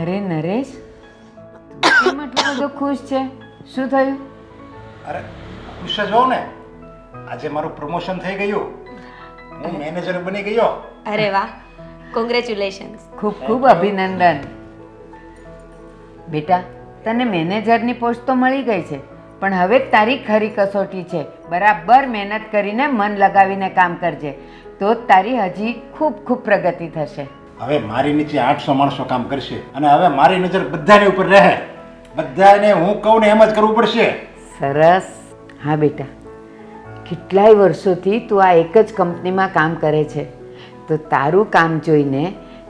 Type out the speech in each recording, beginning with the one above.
અરે નરેશ, કેમ આટલો બધો ખુશ છે? શું થયું? અરે ખુશ જ હોઉં ને. આજે મારું પ્રમોશન થઈ ગયું, હું મેનેજર બની ગયો. અરે વાહ, કોંગ્રેચ્યુલેશન્સ. ખૂબ ખૂબ અભિનંદન. બેટા, તને મેનેજરની પોસ્ટ તો મળી ગઈ છે, પણ હવે તારી ખરી કસોટી છે. બરાબર મહેનત કરીને મન લગાવીને કામ કરજે, તો જ તારી હજી ખૂબ ખૂબ પ્રગતિ થશે. હવે મારી નીચે 800 માણસો કામ કરશે અને હવે મારી નજર બધાની ઉપર રહે. બધાને હું કહું ને એમ જ કરવું પડશે. સરસ. હા બેટા, કેટલાય વર્ષોથી તું આ એક જ કંપનીમાં કામ કરે છે, તો તારું કામ જોઈને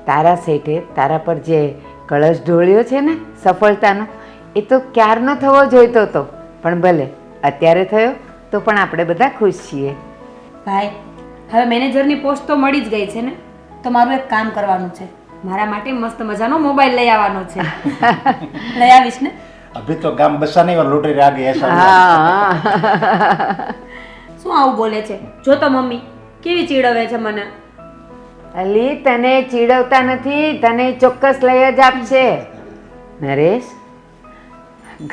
તારા શેઠે તારા પર જે કળશ ઢોળ્યો છે ને સફળતાનો, એ તો ક્યારનો થવો જોઈતો હતો, પણ ભલે અત્યારે થયો તો પણ આપણે બધા ખુશ છીએ. ભાઈ, હવે મેનેજરની પોસ્ટ તો મળી જ ગઈ છે ને, તો મારું એક કામ કરવાનું છે. મારા માટે મસ્ત મજાનો મોબાઈલ લઈ આવવાનો છે. લઈ આવીશ ને? અભી તો ગામ બસાની વાર લોટરી આ ગઈ ऐसा. હા. શું આવું બોલે છે? જો તો મમ્મી કેવી ચીડવે છે મને. અલી, તને ચીડવતા નથી, તને ચોક્કસ લઈ જ આપશે. નરેશ,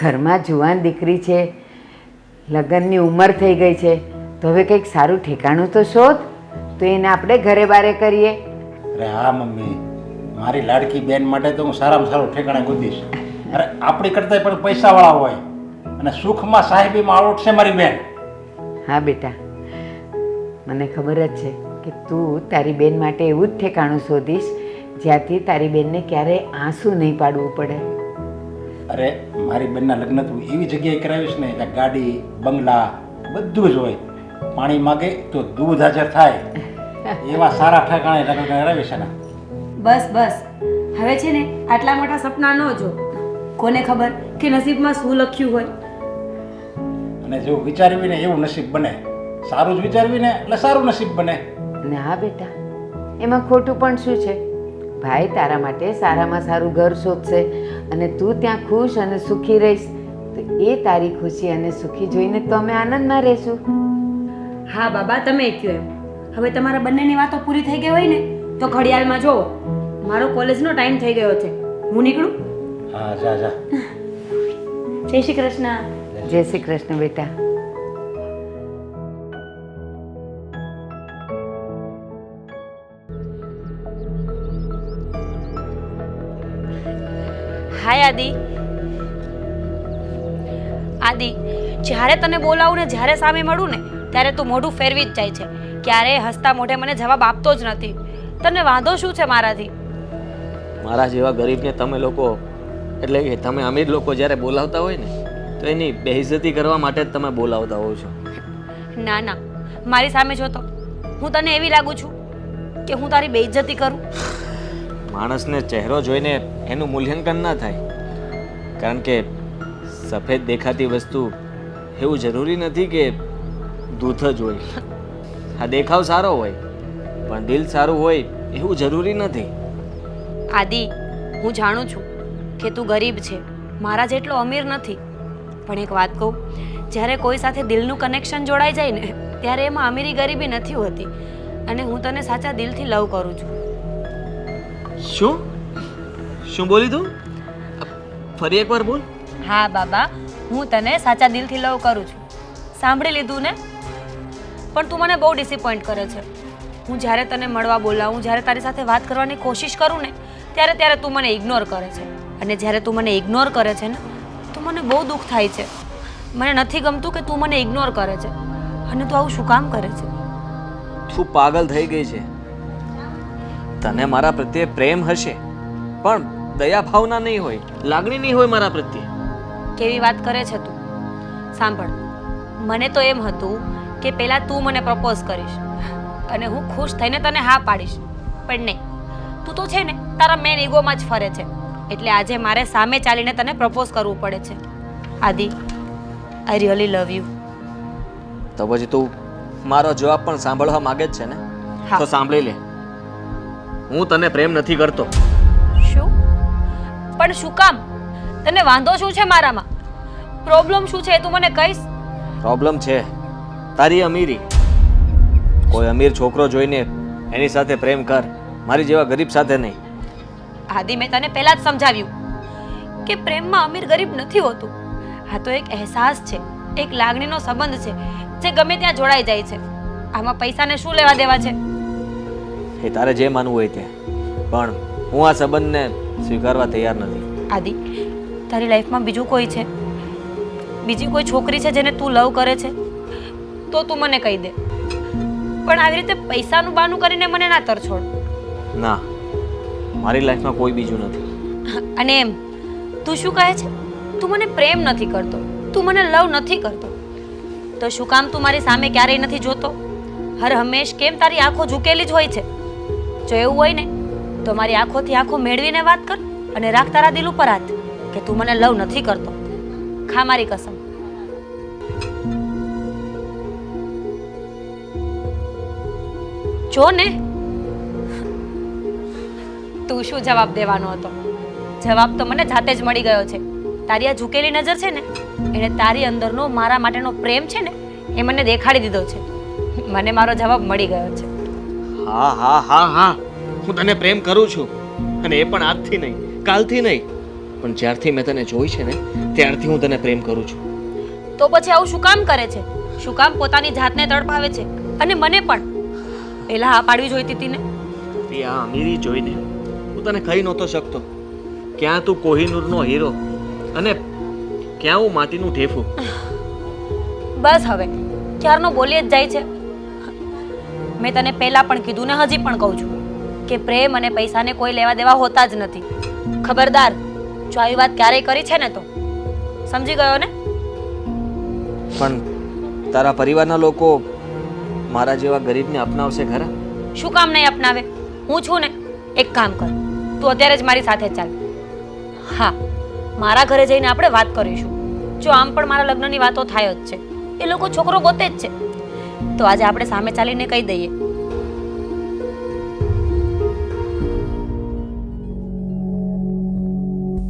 ઘરમાં જુવાન દીકરી છે, લગ્નની ઉંમર થઈ ગઈ છે, તો હવે કંઈક સારું ઠેકાણું તો શોધ, તો એને આપણે ઘરે બારે કરીએ. અરે હા મમ્મી, મારી લાડકી બેન માટે તો હું સારામાં સારું ઠેકાણે ગોતીશ. અરે આપણી કરતાં પણ પૈસાવાળા હોય અને સુખમાં સાહેબીમાં આવડત છે મારી બેન. હા બેટા, મને ખબર જ છે કે તું તારી બેન માટે એવું જ ઠેકાણું શોધીશ જ્યાંથી તારી બેનને ક્યારેય આંસુ નહીં પાડવું પડે. અરે મારી બેનના લગ્ન તું એવી જગ્યાએ કરાવીશ ને ત્યાં ગાડી બંગલા બધું જ હોય. પાણી માગે તો દૂધ હાજર થાય એવા સારા ઠેકાણે લગ્ન કરાવીશ ને. બસ બસ, હવે છે ને આટલા મોટા સપના ન જો. કોને ખબર કે નસીબમાં શું લખ્યું હોય. અને જેવું વિચારવી ને એવું નસીબ બને. સારું જ વિચારવી ને એટલે સારું નસીબ બને. અને હા બેટા, એમાં ખોટું પણ શું છે? ભાઈ તારા માટે સારામાં સારું ઘર શોધશે અને તું ત્યાં ખુશ અને સુખી રહીશ, તો એ તારી ખુશી અને સુખી જોઈને તો અમે આનંદમાં રહીશું. હા બાબા, તમે કહો એમ. હવે તમારા બંનેની વાતો પૂરી થઈ ગઈ હોય ને, તો ઘડિયાળમાં જોવો, મારો કોલેજનો ટાઈમ થઈ ગયો છે. હું નીકળું? હા જા જા. જય શ્રી કૃષ્ણ. જય શ્રી કૃષ્ણ બેટા. હાય આદિ. આદિ, જ્યારે તને બોલાવું ને જ્યારે સામે મળું ને ત્યારે તું મોઢું ફેરવી જ જાય છે. ક્યારેય હસતા મોઢે મને જવાબ આપતો જ નથી. તને વાંધો શું છે મારાથી? મારા જેવા ગરીબને તમે લોકો, એટલે કે તમે અમીર લોકો જ્યારે બોલાવતા હોય ને, તો એની બેઇજ્જતી કરવા માટે જ તમે બોલાવતા હોવ છો. ના ના, મારી સામે જોતો હું તને એવી લાગુ છું કે હું તારી બેઇજ્જતી કરું? માણસને ચહેરો જોઈને એનું મૂલ્યાંકન ના થાય, કારણ કે સફેદ દેખાતી વસ્તુ એવું જરૂરી નથી કે દૂધ જ હોય. આ દેખાવ સારો હોય પણ દિલ સારું હોય એવું જરૂરી નથી. આદિ, હું જાણું છું કે તું ગરીબ છે, મારા જેટલો અમીર નથી, પણ એક વાત કહું, જ્યારે કોઈ સાથે દિલનું કનેક્શન જોડાઈ જાય ને ત્યારે એમાં અમીરી ગરીબી નથી હોતી. અને હું તને સાચા દિલથી લવ કરું છું. શું શું બોલી તું? ફરી એકવાર બોલ. હા બાબા, હું તને સાચા દિલથી લવ કરું છું. સાંભળી લીધું ને? પણ તું મને બહુ ડિસઅપોઇન્ટ કરે છે. હું જ્યારે તને મળવા બોલાવું, જ્યારે તારી સાથે વાત કરવાની કોશિશ કરું ને ત્યારે તું મને ઇગ્નોર કરે છે. અને જ્યારે તું મને ઇગ્નોર કરે છે ને તો મને બહુ દુઃખ થાય છે. મને નથી ગમતું કે તું મને ઇગ્નોર કરે છે. અને તું આવું શું કામ કરે છે? તું પાગલ થઈ ગઈ છે. તને મારા પ્રત્યે પ્રેમ હશે પણ દયા ભાવના નહીં હોય, લાગણી નહીં હોય મારા પ્રત્યે. કેવી વાત કરે છે તું? સાંભળ, મને તો એમ હતું કે પહેલા તું મને પ્રપોઝ કરીશ અને હું ખુશ થઈને તને હા પાડીશ, પણ નહીં, તું તો છે ને તારા મેન ઈગોમાં જ ફરે છે. એટલે આજે મારે સામે ચાલીને તને પ્રપોઝ કરવું પડે છે. આદિ, આઈ રિયલી લવ યુ. તો પછી તું મારો જવાબ પણ સાંભળવા માંગે જ છે ને? હા. તો સાંભળી લે, હું તને પ્રેમ નથી કરતો. શું? પણ શું કામ? તને વાંધો શું છે મારામાં? પ્રોબ્લેમ શું છે એ તું મને કહીશ? પ્રોબ્લેમ છે તારી અમીરી. કોઈ અમીર છોકરો જોઈને એની સાથે પ્રેમ કર, મારી જેવા ગરીબ સાથે નહીં. આદિ મેં તને પહેલા જ સમજાવ્યું કે પ્રેમમાં અમીર ગરીબ નથી હોતું. આ તો એક અહેસાસ છે, એક લાગણીનો સંબંધ છે જે ગમે ત્યાં જોડાઈ જાય છે. આમાં પૈસાને શું લેવા દેવા છે? એ તારે જે માનવું હોય તે, પણ હું આ સંબંધને સ્વીકારવા તૈયાર નથી. આદિ, તારી લાઈફમાં બીજું કોઈ છે? બીજી કોઈ છોકરી છે જેને તું લવ કરે છે? તો તું મને કહી દે. પણ આવી રીતે પૈસાનું બહાનું કરીને મને ના તરછોડ. ના, મારી લાઈફમાં કોઈ બીજું નથી. અને એમ તું શું કહે છે? તું મને પ્રેમ નથી કરતો, તું મને લવ નથી કરતો, તો શું કામ તું મારી સામે ક્યારેય નથી જોતો? હર હંમેશ કેમ તારી આંખો ઝૂકેલી જ હોય છે? જો એવું હોય ને તો મારી આંખોથી આંખો મેળવીને વાત કર અને રાખ તારા દિલ ઉપર હાથ કે તું મને લવ નથી કરતો. ખા મારી કસમ. જો ને, તું શું જવાબ દેવાનો હતો? જવાબ તો મને જાતે જ મળી ગયો છે. તારી આ ઝૂકેલી નજર છે ને, એને તારી અંદરનો મારા માટેનો પ્રેમ છે ને એ મને દેખાડી દીધો છે. મને મારો જવાબ મળી ગયો છે. હા હા હા હા, હું તને પ્રેમ કરું છું, અને એ પણ આજથી નહીં, કાલથી નહીં, પણ જ્યારથી મેં તને જોઈ છે ને ત્યારથી હું તને પ્રેમ કરું છું. તો પછી આવું શું કામ કરે છે? શું કામ પોતાની જાતને તડપાવે છે? અને મને પણ પહેલા હા પાડવી જોઈતી હતી ને. તે આ અમીરી જોઈને હું તને કહી નહોતો શકતો. ક્યાં તું કોહિનૂરનો હીરો અને ક્યાં હું માટીનું ઢેફું. બસ હવે ક્યારનો બોલી જ જાય છે. મેં તને પહેલા પણ કીધું ને હજી પણ કહું છું કે પ્રેમ અને પૈસાને કોઈ લેવા દેવા હોતા જ નથી. ખબરદાર, જો આવી વાત ક્યારેય કરી છે ને તો સમજી ગયો ને? પણ તારા પરિવારના લોકો મારા જેવા ગરીબને અપનાવશે ખરા? શું કામ નહીં અપનાવે? હું છું ને. એક કામ કર, તું અત્યારે જ મારી સાથે ચાલ. હા, મારા ઘરે જઈને આપણે વાત કરીશું. જો આમ પણ મારા લગ્નની વાતો થાય જ છે, એ લોકો છોકરો ગોતે જ છે, તો આજે આપણે સામે ચાલીને કહી દઈએ.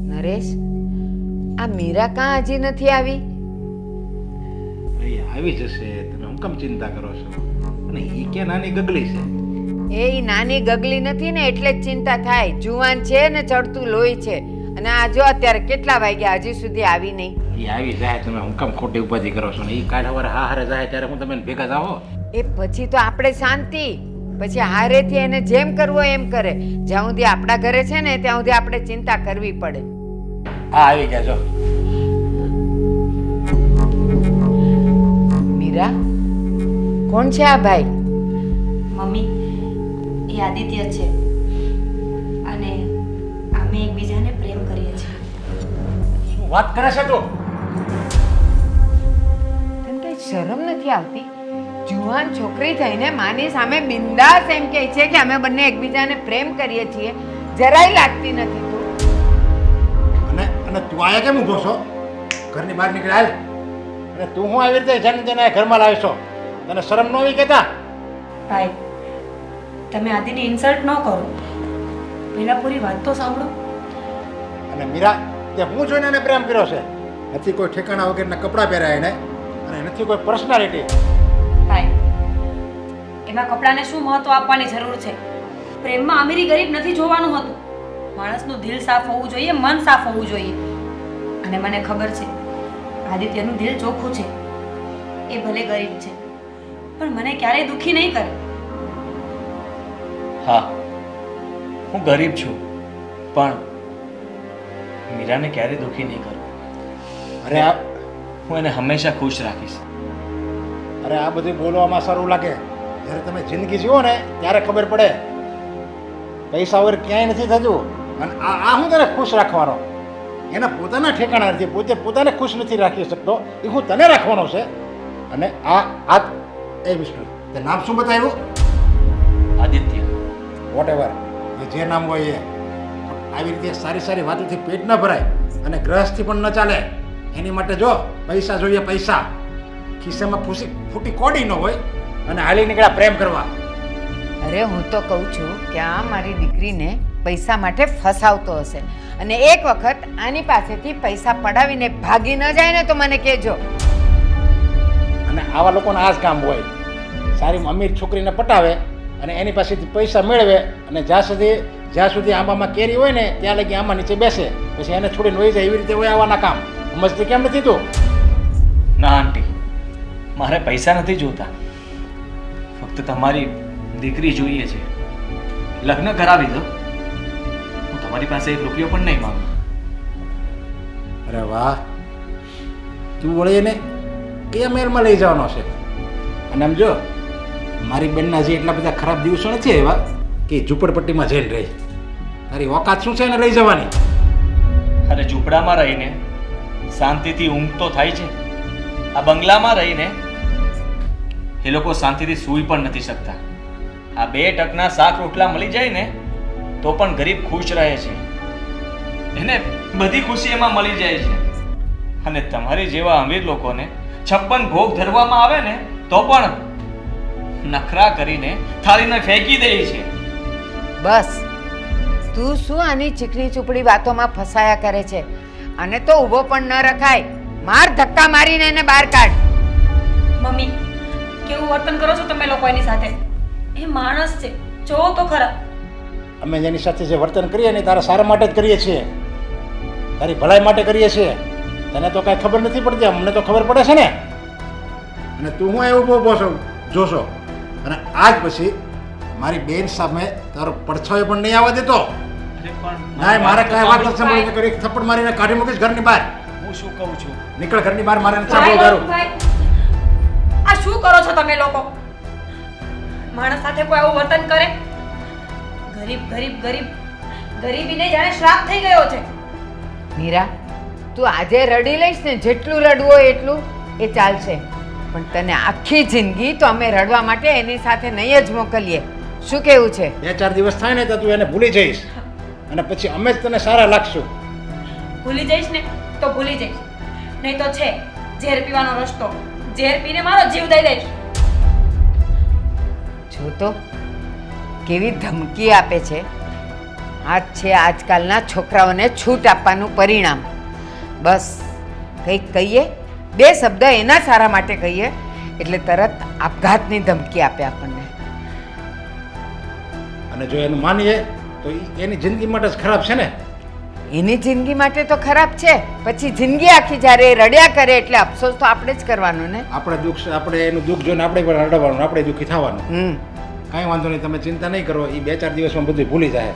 નરેશ, આ મીરા કાં હજી નથી આવી? ભાઈ આવી જશે, તમે હું કેમ ચિંતા કરો છો? અને એ કે નાની ગગલી છે. એ ઈ નાની ગગલી નથી ને એટલે જ ચિંતા થાય. જુવાન છે ને ચડતું લોહી છે. અને આ જો અત્યારે કેટલા વાગ્યા હજી સુધી આવી નહીં. એ આવી જાય, તમે હું કેમ ખોટી ઉપાધિ કરો છો? ને એ કાલ સવારે હારે જાય ત્યારે હું તમે ભેગા જાઓ. એ પછી તો આપણે શાંતિ, પછી હારેથી એને જેમ કરવો એમ કરે. જ્યાં સુધી આપણા ઘરે છે ને ત્યાં સુધી આપણે ચિંતા કરવી પડે. હા આવી ગયા જો. મીરા, કોણ છે આ ભાઈ? મમ્મી, એ આદિત્ય છે અને અમે એકબીજાને પ્રેમ કરીએ છીએ. શું વાત કરે છે તું? તને કઈ શરમ નથી આવતી? જુવાન છોકરી થઈને માની સામે બિંદાસ એમ કહે છે કે અમે બંને એકબીજાને પ્રેમ કરીએ છીએ. જરાય લાગતી નથી તું. અને તું આયા કેમ ઊભો છો? ઘરની બહાર નીકળ હાલ. અને તું હું આવી રીતે જન તેને ઘરમાં લાવી છો? તને શરમ ન આવી કહેતા? ભાઈ, તમે આદિની ઇન્સલ્ટ ન કરો. પહેલા પૂરી વાત તો સાંભળો. અને મીરા, તે હું જોઈને એને પ્રેમ કર્યો છે? નથી કોઈ ઠેકાણા વગરના કપડાં પહેર્યા એને, અને નથી કોઈ પર્સનાલિટી. ભાઈ, એમાં કપડાને શું મહત્વ આપવાની જરૂર છે? પ્રેમમાં અમીરી ગરીબ નથી જોવાનું હતું. માણસનું દિલ સાફ હોવું જોઈએ, મન સાફ હોવું જોઈએ. અને મને ખબર છે આદિત્યનું દિલ ચોખ્ખું છે. એ ભલે ગરીબ છે પણ મને ક્યારેય દુખી નહીં કરે. હા, હું ગરીબ છું, પણ મીરાને ક્યારેય દુઃખી નહીં કરું. અરે આ હું એને હંમેશા ખુશ રાખીશ. અરે આ બધું બોલવામાં સારું લાગે, જ્યારે તમે જિંદગી જીવો ને ત્યારે ખબર પડે. પૈસા વગર ક્યાંય નથી થતું. અને આ હું તને ખુશ રાખવાનો? એના પોતાના ઠેકાણા નથી, પોતાને ખુશ નથી રાખી શકતો, એ હું તને રાખવાનો છે. અને આ એ વિષ્ણુ, તે નામ શું બતાવ્યું? આદિત્ય. વોટ એવર, એ જે નામ હોય એ. આવી રીતે સારી સારી વાતોથી પેટ ન ભરાય અને ગ્રહસ્થી પણ ન ચાલે. એની માટે જો પૈસા જોઈએ, પૈસા. ખિસ્સામાં ફૂટી કોડી ન હોય અને હાલી નીકળ્યા પ્રેમ કરવા. અરે હું તો કહું છું કે આ મારી દીકરીને પૈસા માટે ફસાવતો હશે, અને એક વખત આની પાસેથી પૈસા પડાવીને ભાગી ન જાય ને તો મને કહેજો. અને આવા લોકોના આ જ કામ હોય. સારી અમીર છોકરીને પટાવે અને એની પાસેથી પૈસા મેળવે, અને જ્યાં સુધી જ્યાં સુધી આંબામાં કેરી હોય ને ત્યાં લગી આંબા નીચે બેસે, પછી એને છોડીને વહી જાય. એવી રીતે હોય આવવાના કામ. સમજતી કેમ નથી તું? ના આંટી, મારે પૈસા નથી જોતા, ફક્ત તમારી દીકરી જોઈએ છે. લગ્ન કરાવી દો, હું તમારી પાસે 1 રૂપિયો પણ નહીં માંગુ. અરે વાહ, તું વળી એને કયા મહેલમાં લઈ જવાનો છે? અને આમ જો, મારી બેનના જે એટલા બધા ખરાબ દિવસો નથી એવા કે ઝૂંપડપટ્ટીમાં જઈને રહે. તારી ઓકાત શું છે એને લઈ જવાની? અરે ઝૂંપડામાં રહીને શાંતિથી ઊંઘ તો થાય છે, આ બંગલામાં રહીને એ લોકો શાંતિથી સૂઈ પણ નથી શકતા. આ 2 ટકના શાક રોટલા મળી જાય ને તો પણ ગરીબ ખુશ રહે છે, એને બધી ખુશી એમાં મળી જાય છે. અને તમારી જેવા અમીર લોકોને 56 ભોગ ધરવામાં આવે ને તો પણ નખરા કરીને થાળીને ફેંકી દે છે. બસ તું શું આની ચીકણી ચૂપડી વાતોમાં ફસાયા કરે છે? અને તો ઊભો પણ ન રખાય, માર ધક્કા મારીને એને બહાર કાઢ. મમ્મી, કેવું વર્તન કરો છો તમે લોકો એની સાથે? એ માણસ છે, જોવો તો ખરા. અમે જેની સાથે જે વર્તન કરીએ ને તારા સારા માટે જ કરીએ છીએ, તારી ભલાઈ માટે કરીએ છીએ. તને તો કાંઈ ખબર નથી પડતી, અમને તો ખબર પડે છે ને. અને તું હું એવું બહુ બોસો જોશો, અને આજ પછી મારી બેન સામે તારો પડછાયો પણ નહીં આવવા દેતો. ના, મારે કાંઈ વાત નથી સાંભળવી. કરી એક થપ્પડ મારીને કાઢી મૂકીશ ઘરની બહાર. હું શું કહું છું? નીકળ ઘરની બહાર, મારે નથી સાંભળવું તારું. આ શું કરો છો તમે લોકો? માણસ સાથે કોઈ આવું વર્તન કરે? ગરીબ ગરીબ ગરીબ ગરીબીને જાણે શ્રાપ થઈ ગયો છે. મીરા, તું આજે રડી લઈશ ને જેટલું રડવું હોય એટલું એ ચાલશે, પણ તને આખી જિંદગી તો અમે રડવા માટે એની સાથે નહીં જ મોકલીએ. શું કેવું છે? 2-4 દિવસ થાય ને તો તું એને ભૂલી જઈશ, અને પછી અમે જ તને સારા લાગશું. ભૂલી જઈશ ને તો ભૂલી જઈશ, નહીં તો છે ઝેર પીવાનો રસ્તો. ઝેર પીને મારો જીવ દઈ દઈશ. જો તો કેવી ધમકી આપે છે. આ જ છે આજકાલના છોકરાઓને છૂટ આપવાનું પરિણામ. બસ કંઈક કહીએ, 2 શબ્દ એના સારા માટે કહીએ એટલે તરત આપઘાતની ધમકી આપે આપણને. અને જો એનું માનીએ તો એની જિંદગી માટે જ ખરાબ છે ને. એની જિંદગી માટે તો ખરાબ છે, પછી જિંદગી આખી જ્યારે એ રડ્યા કરે એટલે અફસોસ તો આપણે જ કરવાનો ને. આપણે એનું દુઃખ જોઈને આપણે પણ રડવાનું, આપણે દુઃખી થવાનું. કાંઈ વાંધો નહીં, તમે ચિંતા નહીં કરો. એ 2-4 દિવસમાં બધું ભૂલી જાય.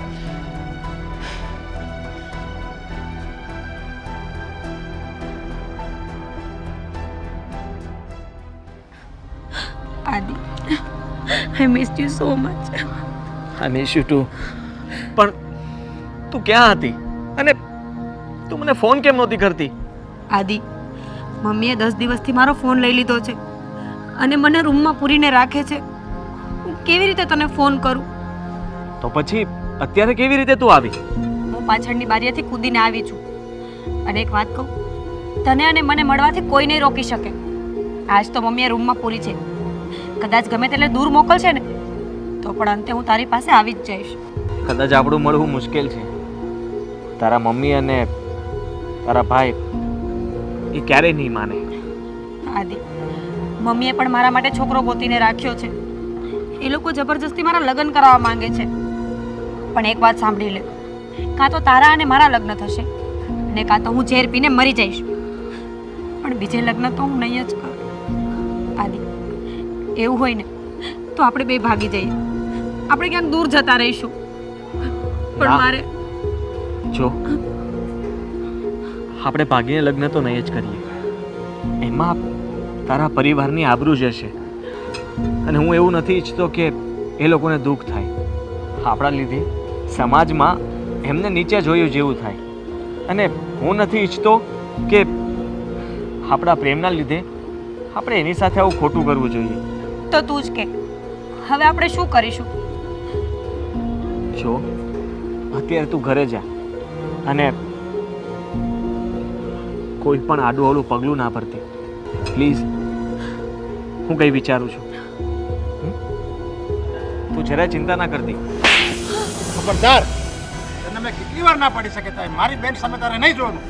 આદિ, I missed you so much. I miss you too. પણ તું ક્યાં હતી? અને તું મને ફોન કેમ નહોતી કરતી? આદિ, મમ્મીએ 10 દિવસથી મારો ફોન લઈ લીધો છે અને મને રૂમમાં પૂરીને રાખે છે. હું કેવી રીતે તને ફોન કરું? તો પછી અત્યારે કેવી રીતે તું આવી? હું પાછળની બારીએથી કૂદીને આવી છું. અને એક વાત કહું, તને અને મને મળવાથી કોઈ નહીં રોકી શકે. આજ તો મમ્મીએ રૂમમાં પૂરી છે, કદાચ ગમે તેટલે દૂર મોકલશે ને તો પણ અંતે હું તારી પાસે આવી જ જઈશ. કદાચ આપણું મળવું મુશ્કેલ છે. તારા મમ્મી અને તારા ભાઈ એ ક્યારેય નહીં માને. આદિ, મમ્મીએ પણ મારા માટે છોકરો ગોતીને રાખ્યો છે. એ લોકો જબરજસ્તી મારા લગ્ન કરાવવા માંગે છે. પણ એક વાત સાંભળી લે, કાં તો તારા અને મારા લગ્ન થશે ને કાં તો હું ઝેર પીને મરી જઈશ. પણ બીજે લગ્ન તો હું નહીં જ કરું. આદિ, એવું હોય ને તો આપણે 2 ભાગી જઈએ, આપણે ક્યાંક દૂર જતા રહીશું. પણ ના. મારે જો આપણે ભાગીને લગ્ન તો નહીં જ કરીએ, એમાં તારા પરિવારની આબરૂ જશે. અને હું એવું નથી ઈચ્છતો કે એ લોકોને દુઃખ થાય. આપણા લીધે સમાજમાં એમને નીચે જોયું જેવું થાય. અને હું નથી ઈચ્છતો કે આપણા પ્રેમના લીધે આપણે એની સાથે આવું ખોટું કરવું જોઈએ. તો તું જ કે, હવે આપણે શું કરીશું? જો અત્યારે તું ઘરે જા અને કોઈ પણ આડું અવળું પગલું ના ભરતી, પ્લીઝ. હું કંઈ વિચારું છું, તું જરાય ચિંતા ના કરતી. ખબરદાર, તને મેં કેટલી વાર ના પાડી શકે તારે મારી બેન સામે તારે નહીં જોવાનું.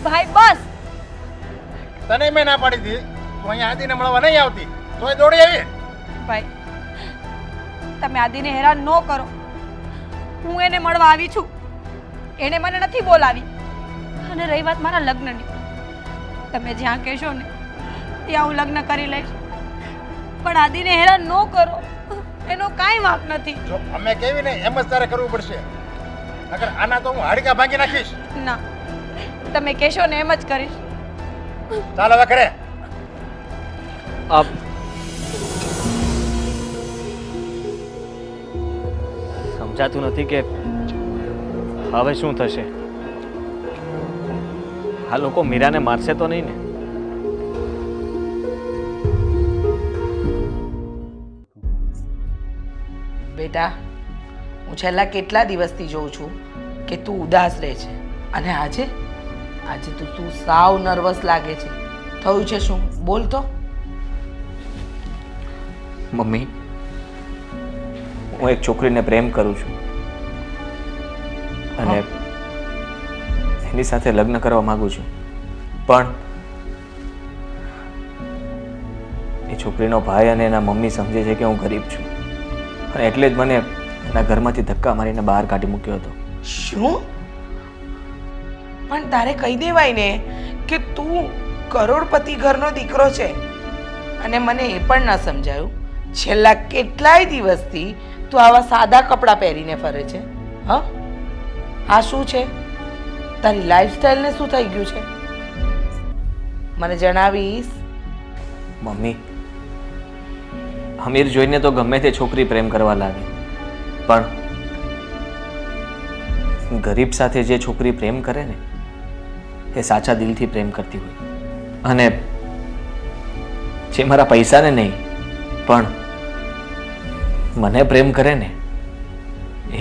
ભાઈ બસ. તને મેં ના પાડી હતી, તું અહીંયા આદિને મળવા નહીં આવતી તોય દોડી આવી. ભાઈ, તમે આદિને હેરાન ન કરો. હું એને મળવા આવી છું. એણે મને નથી બોલાવી. અને રહી વાત મારા લગ્નની, તમે જ્યાં કહેશો ને ત્યાં હું લગ્ન કરી લઈશ. પણ આદિને હેરાન ન કરો, એનો કાંઈ વાંક નથી. જો અમે કેવી ને એમ જ તારે કરવું પડશે, નકર આના તો હું હાડકા ભાંગી નાખીશ. ના, તમે કહેશો ને એમ જ કરીશ. ચાલ હવે કરે. સમજાતું નથી કે હવે શું થશે. આ લોકો મીરાને મારશે તો નહીં ને? બેટા, હું છેલ્લા કેટલા દિવસથી જોઉં છું કે તું ઉદાસ રહે છે, અને આજે તો તું સાવ નર્વસ લાગે છે. થયું છે શું? બોલ તો. મમ્મી, હું એક છોકરીને પ્રેમ કરું છું અને એની સાથે લગ્ન કરવા માંગુ છું, પણ એ છોકરીનો ભાઈ અને એના મમ્મી સમજે છે કે હું ગરીબ છું, અને એટલે જ મને એના ઘરમાંથી ધક્કા મારીને બહાર કાઢી મૂક્યો હતો. શું? પણ તારે કહી દેવાય ને કે તું કરોડપતિ ઘરનો દીકરો છે. અને મને એ પણ ન સમજાયું, છેલ્લા કેટલાય દિવસથી તું આવા સાદા કપડાં પહેરીને ફરે છે. હા, આ શું છે? તારી લાઈફસ્ટાઈલને શું થઈ ગયું છે? મને જણાવીશ? મમ્મી, અમીર જોઈને તો ગમે તે છોકરી પ્રેમ કરવા લાગે, પણ ગરીબ સાથે જે છોકરી પ્રેમ કરે ને એ સાચા દિલથી પ્રેમ કરતી હોય. અને જે મારા પૈસાને નહીં પણ મને પ્રેમ કરે ને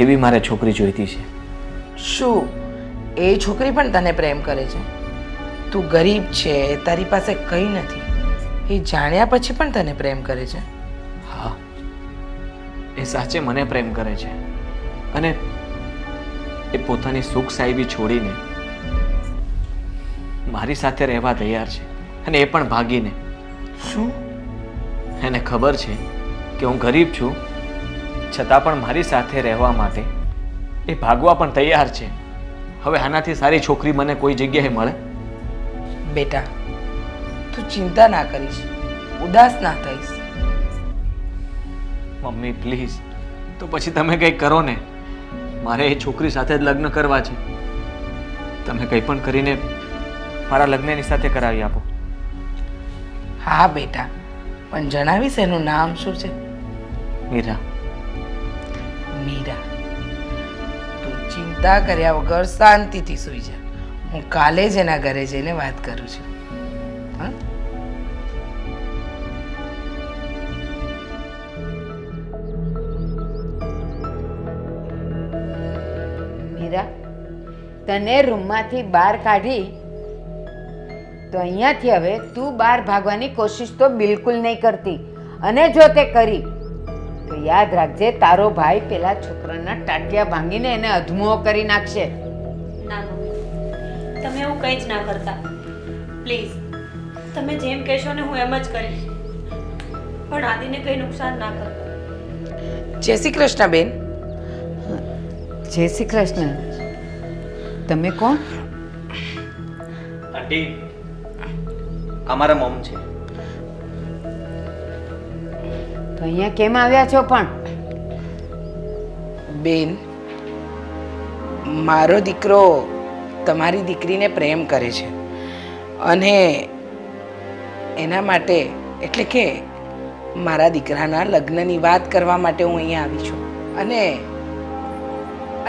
એવી મારે છોકરી જોઈતી છે. શું એ છોકરી પણ તને પ્રેમ કરે છે? તું ગરીબ છે, તારી પાસે કંઈ નથી, એ જાણ્યા પછી પણ તને પ્રેમ કરે છે? હા, એ સાચે મને પ્રેમ કરે છે, અને એ પોતાની સુખ સાહેબી છોડીને મારી સાથે રહેવા તૈયાર છે, અને એ પણ ભાગીને. શું? એને ખબર છે કે હું ગરીબ છું, છતાં પણ મારી સાથે રહેવા માટે એ ભાગવા પણ તૈયાર છે. હવે આનાથી સારી છોકરી મને કોઈ જગ્યાએ મળે? બેટા, તું ચિંતા ના કરીશ, ઉદાસ ના થઈશ. મમ્મી પ્લીઝ, તો પછી તમે કંઈક કરો ને. મારે એ છોકરી સાથે જ લગ્ન કરવા છે. તમે કંઈ પણ કરીને મારા લગ્ન એની સાથે કરાવી આપો. હા બેટા, પણ જણાવીશ એનું નામ શું છે? મીરા. મીરા. તું ચિંતા કર્યા વગર શાંતિથી સૂઈ જા. હું કાલે જ એના ઘરે જઈને વાત કરું છું. હા? મીરા, તને રૂમમાંથી બહાર કાઢી તો અહીંયાથી હવે તું બહાર ભાગવાની કોશિશ તો બિલકુલ નહીં કરતી, અને જો તે કરી તો યાદ રાખજે તારો ભાઈ પેલા છોકરાના ટાટિયા ભાંગીને એને અધમુઓ કરી નાખશે. ના મમ્મી, તમે એવું કંઈ જ ના કરતા. પ્લીઝ, તમે જેમ કહેશો ને હું એમ જ કરીશ, પણ આદિને કંઈ નુકસાન ના કરો. જય શ્રી કૃષ્ણ બેન. જય શ્રી કૃષ્ણ. તમે કોણ? આંટી, અમારા મમ છે. તો અહીંયા કેમ આવ્યા છો? પણ બેન, મારો દીકરો તમારી દીકરીને પ્રેમ કરે છે, અને એના માટે, એટલે કે મારા દીકરાના લગ્નની વાત કરવા માટે હું અહીંયા આવી છું.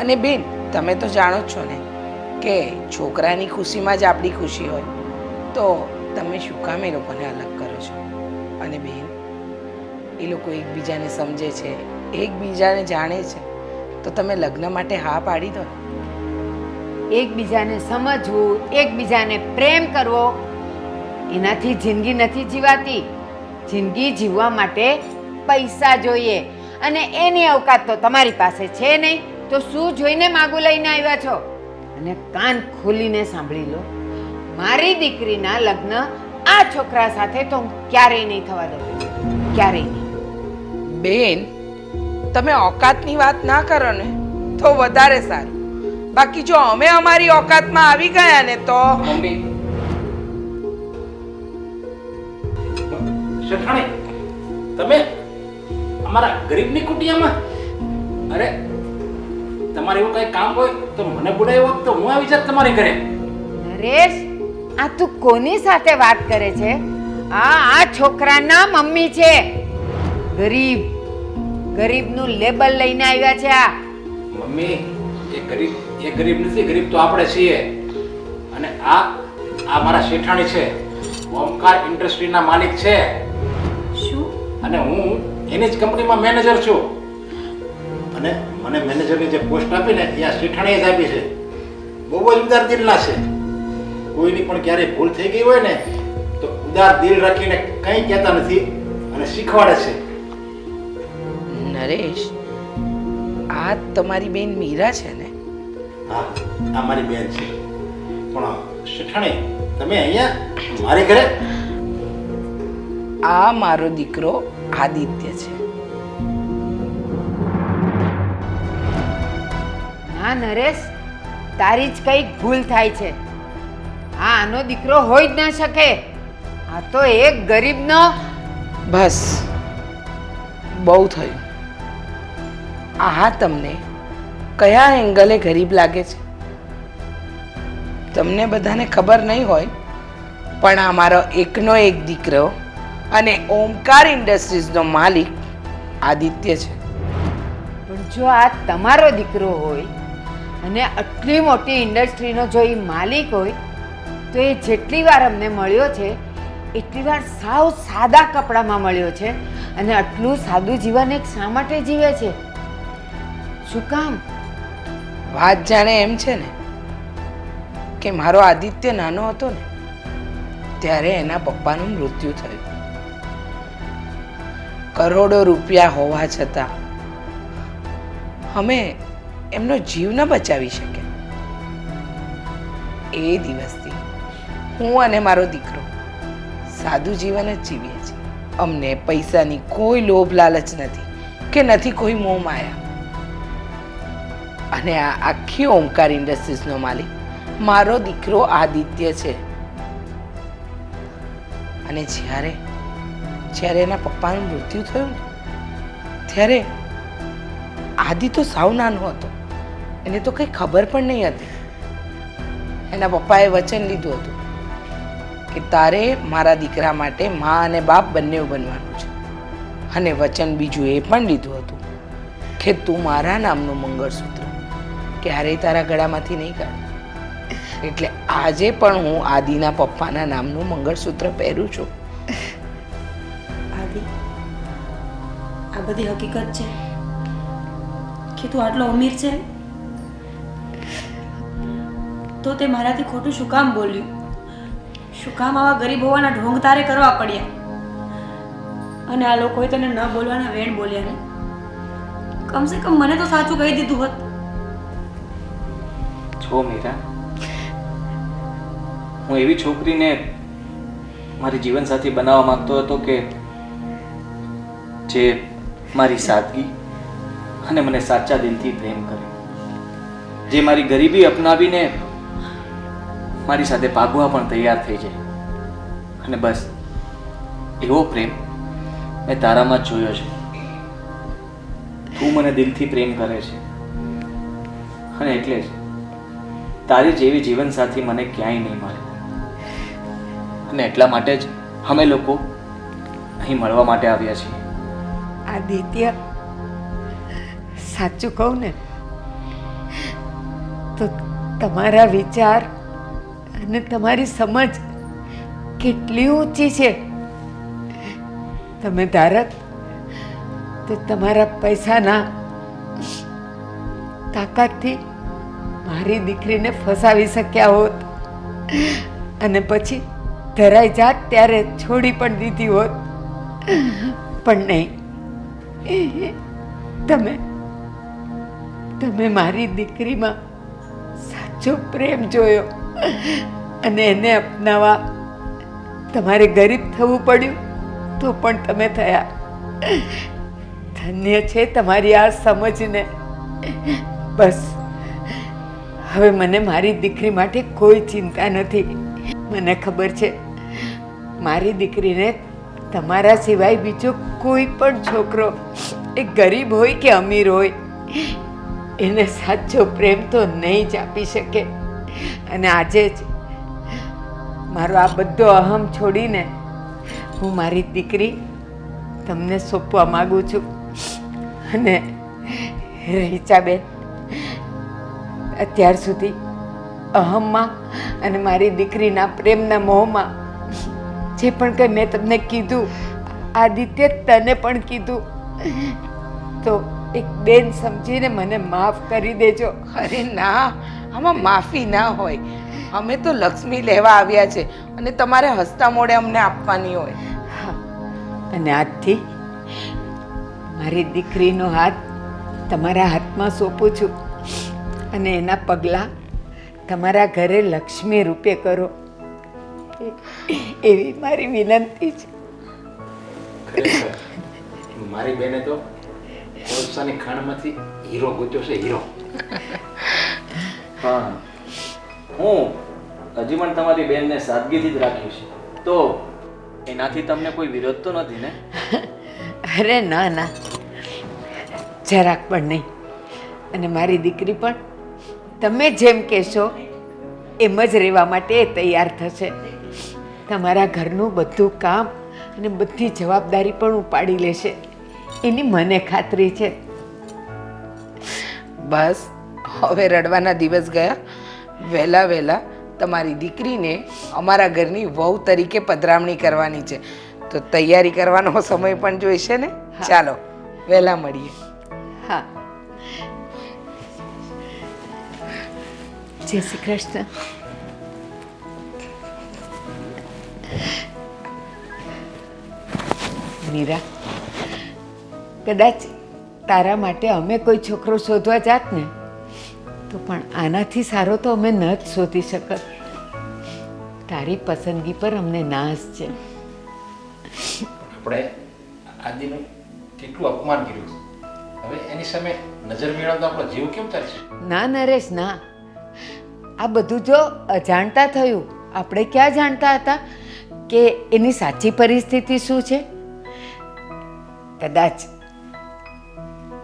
અને બેન, તમે તો જાણો જ છો ને કે છોકરાની ખુશીમાં જ આપણી ખુશી હોય, તો તમે શું કામ એ લોકોને અલગ કરો છો? અને બેન, એ લોકો એકબીજાને સમજે છે, એકબીજાને જાણે છે, તો તમે લગ્ન માટે હા પાડી દો. એકબીજાને સમજવું, એકબીજાને પ્રેમ કરવો, એનાથી જિંદગી નથી જીવાતી. જિંદગી જીવવા માટે પૈસા જોઈએ, અને એની અવકાત તો તમારી પાસે છે નહીં. તો શું જોઈને માગું લઈને આવ્યા છો? અને કાન ખોલીને સાંભળી લો, મારી દીકરીના લગ્ન આ છોકરા સાથે તો હું ક્યારેય નહીં થવા દઉં, ક્યારેય નહીં. બેન, તમે ઓકાતની વાત ના કરો ને. તો વધારે સારું. બાકી જો અમે અમારી ઓકાતમાં આવી ગયા ને તો મમ્મી શેઠાણી, તમે અમારા ગરીબની કુટિયામાં? અરે તમારે એવું કઈ કામ હોય તો મને બોલાવ્યો હોત તો હું આવી જાત તમારી ઘરે. નરેશ, આ તું કોની સાથે વાત કરે છે? આ છોકરાના મમ્મી છે. ગરીબ ગરીબનું લેબલ લઈને આવ્યા છે આ. મમ્મી એ ગરીબ નથી, ગરીબ તો આપણે છીએ. અને આ મારા શેઠાણી છે, ઓમકાર ઇન્ડસ્ટ્રીના માલિક છે. શું? અને હું એની જ કંપનીમાં મેનેજર છું. અને મને મેનેજરની જે પોસ્ટ આપી ને એ આ શેઠાણીએ જ આપી છે. બહુ જ ઉદાર દિલના છે. કોઈની પણ ક્યારેય ભૂલ થઈ ગઈ હોય ને તો ઉદાર દિલ રાખીને કંઈ કહેતા નથી અને શીખવાડે છે. નરેશ, આ તમારી બેન મીરા છે ને? હા, આ મારી બેન છે. પણ શેઠાણી, તમે અહીંયા મારી ઘરે? આ મારો દીકરો આદિત્ય છે. હા નરેશ, તારી જ કંઈક ભૂલ થાય છે. આનો દીકરો હોઈ જ ન શકે. આ તો એક ગરીબનો. બસ, બહુ થયું. આ તમને કયા એંગલે ગરીબ લાગે છે તમને બધાને ખબર નહીં હોય, પણ આ મારો એકનો એક દીકરો અને ઓમકાર ઇન્ડસ્ટ્રીઝનો માલિક આદિત્ય છે. પણ જો આ તમારો દીકરો હોય અને આટલી મોટી ઇન્ડસ્ટ્રીનો જો એ માલિક હોય તો એ જેટલી વાર અમને મળ્યો છે એટલી વાર સાવ સાદા કપડામાં મળ્યો છે. અને આટલું સાદું જીવન એક શા માટે જીવે છે? શું કામ? વાત જાણે એમ છે ને કે મારો આદિત્ય નાનો હતો ને ત્યારે એના પપ્પાનું મૃત્યુ થયું. કરોડો રૂપિયા હોવા છતાં અમે એમનો જીવ ન બચાવી શક્યા. એ દિવસથી હું અને મારો દીકરો સાદું જીવન જ જીવીએ છીએ. અમને પૈસાની કોઈ લોભ લાલચ નથી કે નથી કોઈ મોહ માયા. અને આ આખી ઓમકાર ઇન્ડસ્ટ્રીઝનો માલિક મારો દીકરો આદિત્ય છે. અને જ્યારે એના પપ્પાનું મૃત્યુ થયું ને ત્યારે આદિ તો સાવ નાનો હતો. એને તો કંઈ ખબર પણ નહીં હતી. એના પપ્પાએ વચન લીધું હતું કે તારે મારા દીકરા માટે મા અને બાપ બંને બનવાનું છે. અને વચન બીજું એ પણ લીધું હતું કે તું મારા નામનું મંગળસૂત્ર ક્યારેય તારા ગળામાંથી નહીં કાઢ. એટલે આજે પણ હું આદિના પપ્પાના નામનું મંગળસૂત્ર પહેરું છું. આદિ, આ બધી હકીકત છે કે તું આટલો અમીર છે? તો તે મારાથી ખોટું શું કામ બોલ્યું? શું કામ આવા ગરીબ હોવાના ઢોંગ તારે કરવા પડ્યા? અને આ લોકોએ તને ન બોલવાના વેણ બોલ્યા ને? કમસે કમ મને તો સાચું કહી દીધું હોત. છો મીરા, હું એવી છોકરીને મારી જીવનસાથી બનાવવા માંગતો હતો કે જે મારી સાદગી અને મને સાચા દિલથી પ્રેમ કરે, જે મારી ગરીબી અપનાવીને મારી સાથે ભાગવા પણ તૈયાર થઈ જાય. અને બસ એવો પ્રેમ મેં તારામાં જ જોયો છે. તું મને દિલથી પ્રેમ કરે છે અને એટલે જ તારી જેવી જીવનસાથી મને ક્યાંય નહીં મળે. અને એટલા માટે જ અમે લોકો અહીં મળવા માટે આવ્યા છીએ. આદિત્ય, સાચું કહું ને તો તમારા વિચાર અને તમારી સમજ કેટલી ઊંચી છે. તમે ધારત તો તમારા પૈસાના તાકાતથી મારી દીકરીને ફસાવી શક્યા હોત અને પછી ધરાઈ જાત ત્યારે છોડી પણ દીધી હોત. પણ નહીં, તમે મારી દીકરીમાં સાચો પ્રેમ જોયો અને એને અપનાવવા તમારે ગરીબ થવું પડ્યું તો પણ તમે થયા. ધન્ય છે તમારી આ સમજને. બસ હવે મને મારી દીકરી માટે કોઈ ચિંતા નથી. મને ખબર છે મારી દીકરીને તમારા સિવાય બીજો કોઈ પણ છોકરો, એ ગરીબ હોય કે અમીર હોય, એને સાચો પ્રેમ તો નહીં જ આપી શકે. અને આજે જ મારો આ બધો અહમ છોડીને હું મારી દીકરી તમને સોંપવા માગું છું. અને રીચાબેન, અત્યાર સુધી અહમમાં અને મારી દીકરીના પ્રેમના મોહમાં જે પણ કંઈ મેં તમને કીધું, આદિત્ય તને પણ કીધું, તો એક બેન સમજીને મને માફ કરી દેજો. અરે ના, આમાં માફી ના હોય. અમે તો લક્ષ્મી લેવા આવ્યા છે અને તમારે હસતા મોઢે અમને આપવાની હોય. હા, અને આજથી મારી દીકરીનો હાથ તમારા હાથમાં સોંપું છું અને એના પગલાં તમારા ઘરે લક્ષ્મી રૂપે કરો, એવી મારી વિનંતી છે. ખરેખર મારી બેને તો કોલસાની ખાણમાંથી હીરો ગોત્યો છે, હીરો. હા, હું હજી પણ તમારી બેનને સાદગીથી જ રાખ્યું છે, તો એનાથી તમને કોઈ વિરોધ તો નથી ને? અરે ના ના, જરાક પણ નહીં. અને મારી દીકરી પણ તમે જેમ કહેશો એમ જ રહેવા માટે તૈયાર થશે. તમારા ઘરનું બધું કામ અને બધી જવાબદારી પણ ઉપાડી લેશે, એની મને ખાતરી છે. બસ હવે રડવાના દિવસ ગયા. વહેલા વહેલા તમારી દીકરીને અમારા ઘરની વહુ તરીકે પધરામણી કરવાની છે, તો તૈયારી કરવાનો સમય પણ જોઈશે ને. ચાલો વહેલા મળીએ. હા, જય શ્રી કૃષ્ણ. મીરા, કદાચ તારા માટે અમે કોઈ છોકરો શોધવા જાત ને તો પણ આનાથી સારો તો અમે ન જ શોધી શકત. તારી પસંદગી પર અમને નાશ છે. આપણે આદિનું કેટલું અપમાન કર્યું, હવે એની સામે નજર મેળવતા આપણો જીવ કેમ ચાલશે? ના નરેશ, ના. આ બધું જો અજાણતા થયું, આપણે ક્યાં જાણતા હતા કે એની સાચી પરિસ્થિતિ શું છે? કદાચ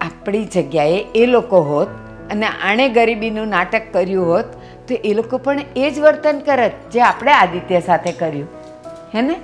આપણી જગ્યાએ એ લોકો હોત અને આણે ગરીબીનું નાટક કર્યું હોત તો એ લોકો પણ એ જ વર્તન કરત જે આપણે આદિત્ય સાથે કર્યું, હે ને?